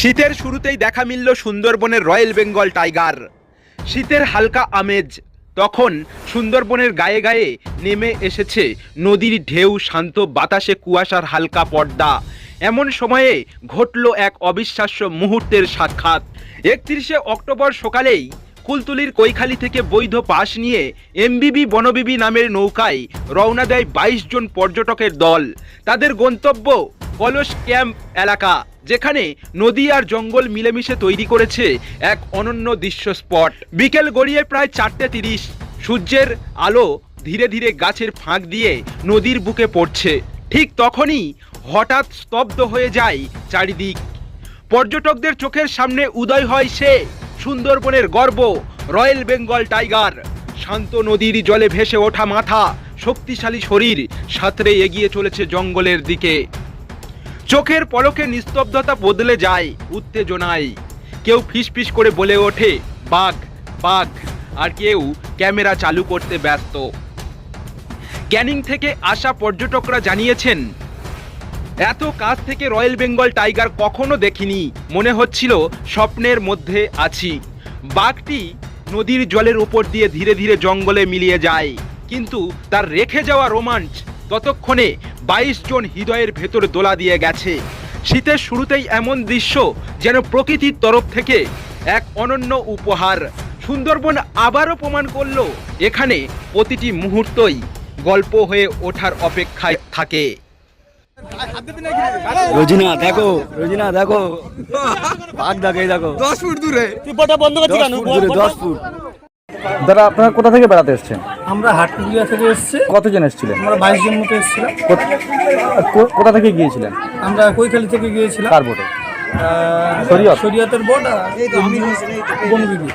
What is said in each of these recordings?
শীতের শুরুতেই দেখা মিলল সুন্দরবনের রয়্যাল বেঙ্গল টাইগার। শীতের হালকা আমেজ, তখন সুন্দরবনের গায়ে গায়ে নেমে এসেছে নদীর ঢেউ, শান্ত বাতাসে কুয়াশার হালকা পর্দা। এমন সময়ে ঘটল এক অবিশ্বাস্য মুহূর্তের সাক্ষাৎ। 31শে অক্টোবর সকালেই কুলতলির কৈখালী থেকে বৈধ পাস নিয়ে এমবিবি বনবিবি নামের নৌকায় রওনা দেয় 22 জন পর্যটকের দল। তাদের গন্তব্য কলস ক্যাম্প এলাকা, যেখানে নদী আর জঙ্গল মিলেমিশে তৈরি করেছে এক অনন্য দৃশ্য স্পট। বিকেল গড়িয়ে প্রায় 4:30, সূর্যের আলো ধীরে ধীরে গাছের ফাঁক দিয়ে নদীর বুকে পড়ছে। ঠিক তখনই হঠাৎ স্তব্ধ হয়ে যায় চারিদিক। পর্যটকদের চোখের সামনে উদয় হয় সে সুন্দরবনের গর্ব, রয়্যাল বেঙ্গল টাইগার। শান্ত নদীর জলে ভেসে ওঠা মাথা, শক্তিশালী শরীর সাঁতরে এগিয়ে চলেছে জঙ্গলের দিকে। চোখের পলকে নিস্তব্ধতা বদলে যায় উত্তেজনায়। কেউ ফিসফিস করে বলে ওঠে বাঘ বাঘ, আর কেউ ক্যামেরা চালু করতে ব্যস্ত। ক্যানিং থেকে আসা পর্যটকরা জানিয়েছেন, এত কাছ থেকে রয়্যাল বেঙ্গল টাইগার কখনো দেখিনি, মনে হচ্ছিল স্বপ্নের মধ্যে আছি। বাঘটি নদীর জলের উপর দিয়ে ধীরে ধীরে জঙ্গলে মিলিয়ে যায়, কিন্তু তার রেখে যাওয়া রোমাঞ্চ ততক্ষণে 22 জন হৃদয়ের ভেতর দোলা দিয়ে গেছে। শীতের শুরুতেই এমন দৃশ্য যেন প্রকৃতির তরফ থেকে এক অনন্য উপহার। সুন্দরবন আবারও প্রমাণ করল, এখানে প্রতিটি মুহূর্তই গল্প হয়ে ওঠার অপেক্ষায় থাকে। রোজিনা দেখো, রোজিনা দেখো, বাঘ দেখো, এই দেখো 10 ফুট দূরে। বন্ধ করছি কেন? 10 ফুট। দাদা, আপনারা কোথা থেকে বেড়াতে এসেছেন? আমরা হাটপুরিয়া থেকে এসেছি। কতজন এসেছিলেন? আমরা 22 জন মতো এসেছিলাম। কোথা থেকে গিয়েছিলেন? আমরা কৈখালী থেকে গিয়েছিলাম। কার বোটে? শরীয়তের বোট বনবিবি।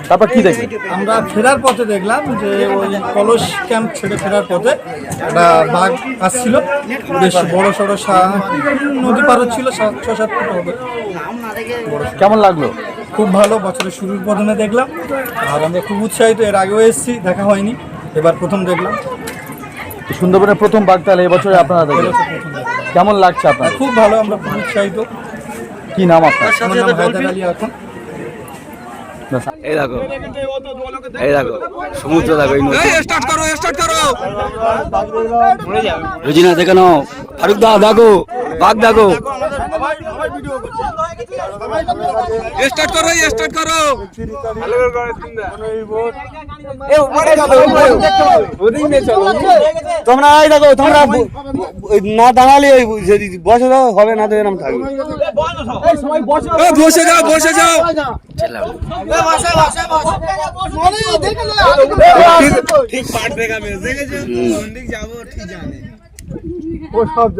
তারপর কি দেখলেন? আমরা ফেরার পথে দেখলাম যে ওই কলস ক্যাম্প ছেড়ে ফেরার পথে একটা বাঘ আসছিল, বেশ বড় সড়ো, নদী পার হচ্ছিল, 6-7 ফুট হবে। কেমন লাগলো? খুব ভালো, বছরের শুরুর প্রথমে দেখলাম, আর আমরা খুব উৎসাহিত। এর আগেও এসেছি, দেখা হয়নি, এবার প্রথম দেখলাম। সুন্দরবনের প্রথম বাঘ তাহলে এবছরে আপনারা দেখলেন, কেমন লাগছে আপনার? খুব ভালো, আমরা খুব উৎসাহিত। কি নাম আপনার? আমার নাম হায়দার আলী। এখন এই দেখো, এই দেখো সমুদ্র, দেখো স্টার্ট করো, স্টার্ট করো। রোজিনা দেখে নাও, ফারুক দা দেখো, বাঘ দেখো। স্টার্ট করো, স্টার্ট করো। তোমরা এই দেখো, তোমরা না দাঁড়ালে যদি বসে যাও হবে না, তো এরকম থাকবে। বসে যাও, বসে যাও। ঠিক পাট দেখা মেয়ে দেখেছো, কোন দিক যাবো ঠিক জানে। ও সব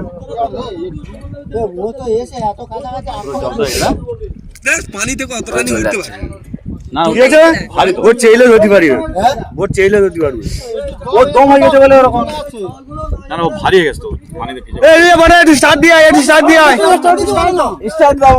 ও তো এসে এত কাছাকাছি দেখ পানিতে কতটা নিয়ে উঠতে পারে না, ঠিক আছে, ভোট চাইলে ধরতে পারি, ভোট চাইলে ধরতে পারবে। ও দম হয়ে গেছে বলে ওরকম, না ও ভারী হয়ে গেছে তো পানিতে। এই মানে স্টার্ট দিয়ে আয়, স্টার্ট দিয়ে আয়, স্টার্ট দাও।